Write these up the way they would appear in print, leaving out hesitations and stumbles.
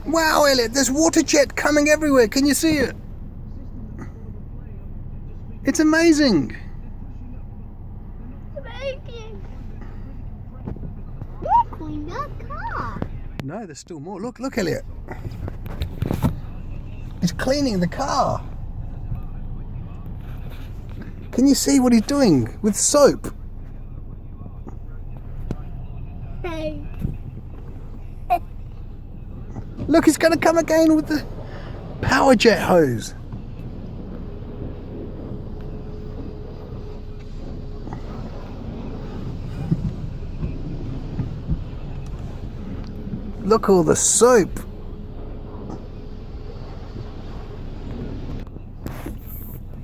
Wow, Elliott, there's water jet coming everywhere. Can you see it? It's amazing. Look, we got a car. No, there's still more. Look, Elliott. He's cleaning the car. Can you see what he's doing with soap? Hey. Look, he's going to come again with the power jet hose. Look, all the soap.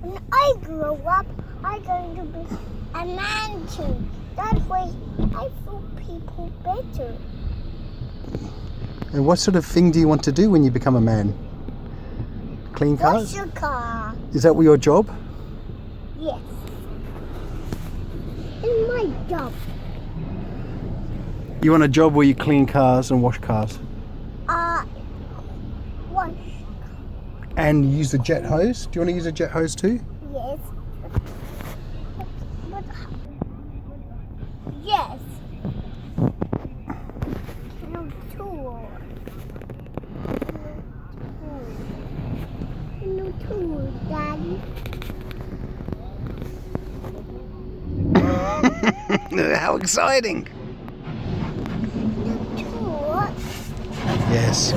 When I grow up, I'm going to be a man too. That way, I feel people better. And what sort of thing do you want to do when you become a man? Clean cars? Wash your car. Is that your job? Yes. It's my job. You want a job where you clean cars and wash cars? Wash. And use the jet hose? Do you want to use a jet hose too? Yes. But yes. No tool. No tool, Daddy. How exciting! No tool. Yes.